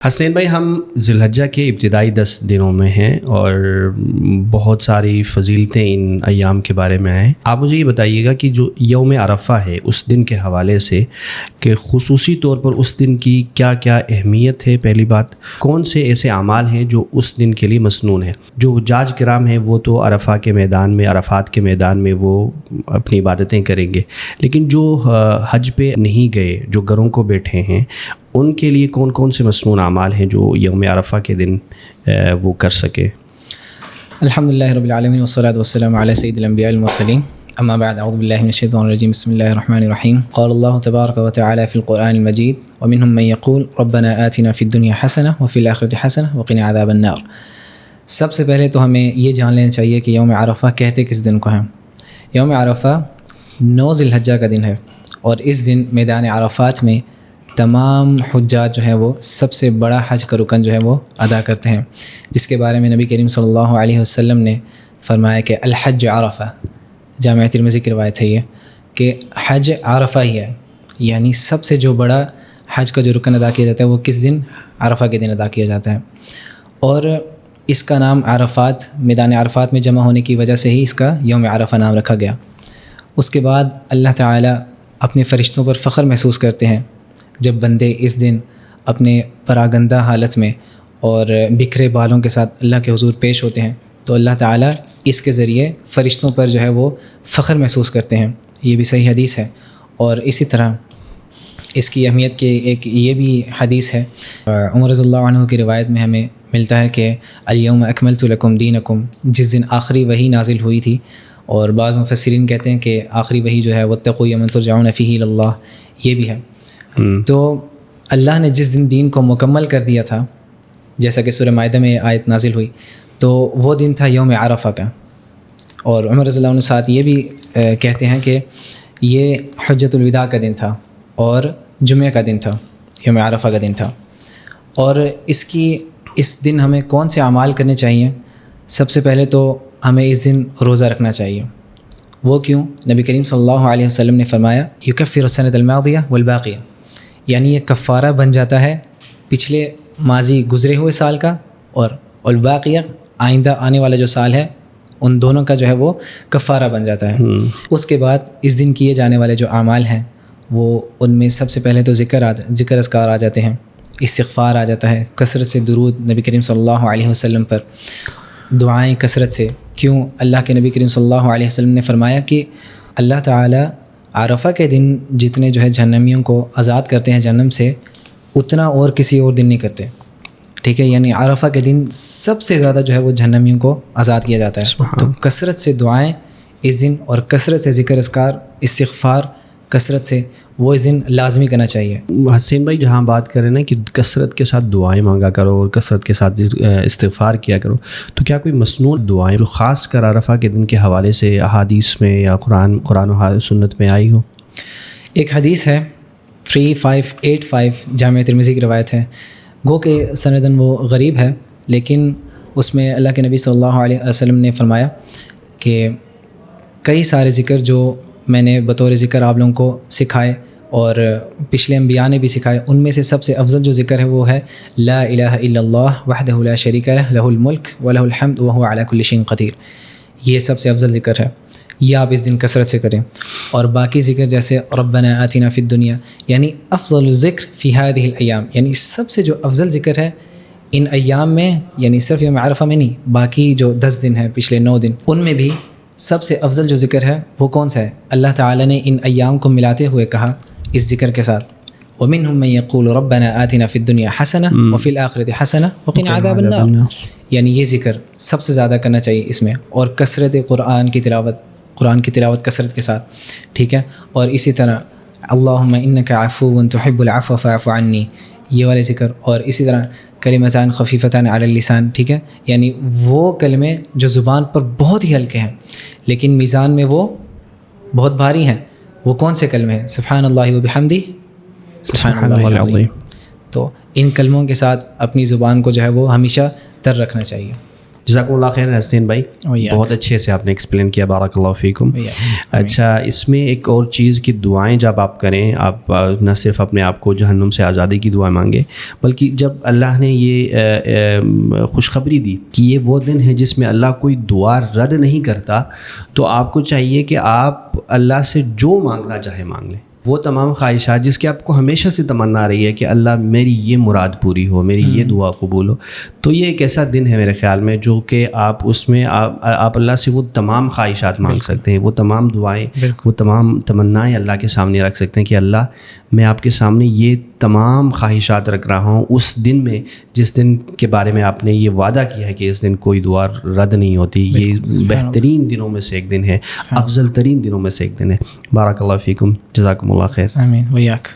حسنین بھائی، ہم ذی الحجہ کے ابتدائی 10 دنوں میں ہیں اور بہت ساری فضیلتیں ان ایام کے بارے میں ہیں. آپ مجھے یہ بتائیے گا کہ جو یوم عرفہ ہے اس دن کے حوالے سے کہ خصوصی طور پر اس دن کی کیا کیا اہمیت ہے. پہلی بات، کون سے ایسے اعمال ہیں جو اس دن کے لیے مسنون ہیں؟ جو حجاج کرام ہیں وہ تو عرفہ کے میدان میں، عرفات کے میدان میں وہ اپنی عبادتیں کریں گے، لیکن جو حج پہ نہیں گئے، جو گھروں کو بیٹھے ہیں، ان کے لیے کون کون سے مسنون اعمال ہیں جو یوم عرفہ کے دن وہ کر سکے؟ الحمدللہ رب العالمین والصلاۃ والسلام علی سید الانبیاء والمرسلین، اما بعد، اعوذ باللہ من الشیطان الرجیم، بسم اللہ الرحمن الرحیم. قال اللہ تبارک وتعالی فی القرآن المجید ومنهم من یقول ربنا آتنا فی الدنیا حسنہ وفی الآخرۃ حسنہ وقنا عذاب النار. سب سے پہلے تو ہمیں یہ جان لینا چاہیے کہ یوم عرفہ کہتے کس دن کو ہیں. یوم عرفہ 9 ذی الحجہ کا دن ہے، اور اس دن میدان عرفات میں تمام حجاج جو ہیں وہ سب سے بڑا حج کا رکن جو ہے وہ ادا کرتے ہیں، جس کے بارے میں نبی کریم صلی اللہ علیہ وسلم نے فرمایا کہ الحج عرفہ. جامع ترمذی کی روایت ہے یہ کہ حج عرفہ ہی ہے، یعنی سب سے جو بڑا حج کا جو رکن ادا کیا جاتا ہے وہ کس دن؟ عرفہ کے دن ادا کیا جاتا ہے. اور اس کا نام عرفات، میدان عرفات میں جمع ہونے کی وجہ سے ہی اس کا یوم عرفہ نام رکھا گیا. اس کے بعد اللہ تعالیٰ اپنے فرشتوں پر فخر محسوس کرتے ہیں جب بندے اس دن اپنے پراگندہ حالت میں اور بکھرے بالوں کے ساتھ اللہ کے حضور پیش ہوتے ہیں، تو اللہ تعالیٰ اس کے ذریعے فرشتوں پر جو ہے وہ فخر محسوس کرتے ہیں. یہ بھی صحیح حدیث ہے. اور اسی طرح اس کی اہمیت کے ایک یہ بھی حدیث ہے، عمر رضی اللہ عنہ کی روایت میں ہمیں ملتا ہے کہ الیوم اکملت لکم دینکم، جس دن آخری وحی نازل ہوئی تھی. اور بعض مفسرین کہتے ہیں کہ آخری وحی جو ہے واتقوا یوما ترجعون فیہ الی اللہ، یہ بھی ہے. تو اللہ نے جس دن دین کو مکمل کر دیا تھا، جیسا کہ سورہ مائدہ میں آیت نازل ہوئی، تو وہ دن تھا یوم عرفہ کا. اور عمر رضی اللہ عنہ ساتھ یہ بھی کہتے ہیں کہ یہ حجۃ الوداع کا دن تھا اور جمعہ کا دن تھا، یوم عرفہ کا دن تھا. اور اس دن ہمیں کون سے اعمال کرنے چاہیے؟ سب سے پہلے تو ہمیں اس دن روزہ رکھنا چاہیے. وہ کیوں؟ نبی کریم صلی اللہ علیہ وسلم نے فرمایا یکفر السنۃ الماضیہ والباقیہ، یعنی یہ کفارہ بن جاتا ہے پچھلے ماضی گزرے ہوئے سال کا، اور الباقیہ آئندہ آنے والا جو سال ہے، ان دونوں کا جو ہے وہ کفارہ بن جاتا ہے. اس کے بعد اس دن کیے جانے والے جو اعمال ہیں وہ ان میں سب سے پہلے تو ذکر اذکار آ جاتے ہیں، استغفار آ جاتا ہے، کثرت سے درود نبی کریم صلی اللہ علیہ وسلم پر، دعائیں کثرت سے. کیوں؟ اللہ کے نبی کریم صلی اللہ علیہ وسلم نے فرمایا کہ اللہ تعالیٰ عرفہ کے دن جتنے جو ہے جہنمیوں کو آزاد کرتے ہیں جہنم سے، اتنا اور کسی اور دن نہیں کرتے. ٹھیک ہے، یعنی عرفہ کے دن سب سے زیادہ جو ہے وہ جہنمیوں کو آزاد کیا جاتا ہے. تو کثرت سے دعائیں اس دن، اور کثرت سے ذکر اذکار، استغفار کثرت سے وہ اس دن لازمی کرنا چاہیے. حسین بھائی، جہاں بات کر رہے ہیں نا کہ کثرت کے ساتھ دعائیں مانگا کرو اور کثرت کے ساتھ استغفار کیا کرو، تو کیا کوئی مسنون دعائیں جو خاص کر عرفہ کے دن کے حوالے سے احادیث میں یا قرآن و سنت میں آئی ہو؟ ایک حدیث ہے 3585، جامع ترمذی کی روایت ہے. گو کہ سنداً وہ غریب ہے، لیکن اس میں اللہ کے نبی صلی اللہ علیہ وسلم نے فرمایا کہ کئی سارے ذکر جو میں نے بطور ذکر آپ لوگوں کو سکھائے اور پچھلے انبیاء نے بھی سکھائے، ان میں سے سب سے افضل جو ذکر ہے وہ ہے لا الہ الا اللہ وحدہ لا شریک لہ لہ الملک ولہ الحمد وہو علی کل شیء قدیر. یہ سب سے افضل ذکر ہے، یہ آپ اس دن کثرت سے کریں. اور باقی ذکر جیسے ربنا آتنا فی الدنیا، یعنی افضل الذکر فی ہذہ الایام، یعنی سب سے جو افضل ذکر ہے ان ایام میں، یعنی صرف یوم عرفہ میں نہیں، باقی جو 10 دن ہیں پچھلے 9 دن، ان میں بھی سب سے افضل جو ذکر ہے وہ کون سا ہے؟ اللہ تعالیٰ نے ان ایام کو ملاتے ہوئے کہا اس ذکر کے ساتھ وَمِنْهُمْ مَنْ يَقُولُ رَبَّنَا آتِنَا فِي الدُّنْيَا حَسَنَةً وَفِي الْآخِرَةِ حَسَنَةً وَقِنَا عَذَابَ النَّارِ. یعنی یہ ذکر سب سے زیادہ کرنا چاہیے اس میں، اور کثرت قرآن کی تلاوت کثرت کے ساتھ. ٹھیک ہے. اور اسی طرح اللہم انک عفو تحب العفو فاعف عنی، یہ والے ذکر. اور اسی طرح کلمتان خفیفتان علی اللسان. ٹھیک ہے، یعنی وہ کلمے جو زبان پر بہت ہی ہلکے ہیں لیکن میزان میں وہ بہت بھاری ہیں. وہ کون سے کلمے ہیں؟ سبحان اللہ و بحمدہ سبحان اللہ العظیم. تو ان کلموں کے ساتھ اپنی زبان کو جو ہے وہ ہمیشہ تر رکھنا چاہیے. جزاکم اللہ خیر حسین بھائی, بہت اچھے سے آپ نے ایکسپلین کیا, بارک اللہ فیکم. اچھا, اس میں ایک اور چیز کہ دعائیں جب آپ کریں, آپ نہ صرف اپنے آپ کو جہنم سے آزادی کی دعائیں مانگیں, بلکہ جب اللہ نے یہ خوشخبری دی کہ یہ وہ دن ہے جس میں اللہ کوئی دعا رد نہیں کرتا, تو آپ کو چاہیے کہ آپ اللہ سے جو مانگنا چاہے مانگ لیں. وہ تمام خواہشات جس کی آپ کو ہمیشہ سے تمنا رہی ہے کہ اللہ میری یہ مراد پوری ہو, میری یہ دعا قبول ہو, تو یہ ایک ایسا دن ہے میرے خیال میں جو کہ آپ اس میں آپ اللہ سے وہ تمام خواہشات مانگ سکتے ہیں, وہ تمام دعائیں, وہ تمام تمنائیں اللہ کے سامنے رکھ سکتے ہیں کہ اللہ میں آپ کے سامنے یہ تمام خواہشات رکھ رہا ہوں اس دن میں, جس دن کے بارے میں آپ نے یہ وعدہ کیا ہے کہ اس دن کوئی دعا رد نہیں ہوتی. یہ بہترین دنوں میں سے ایک دن ہے, افضل ترین دنوں میں سے ایک دن ہے. بارک اللہ فیکم, جزاکم اللہ خیر. آمین. ویاک.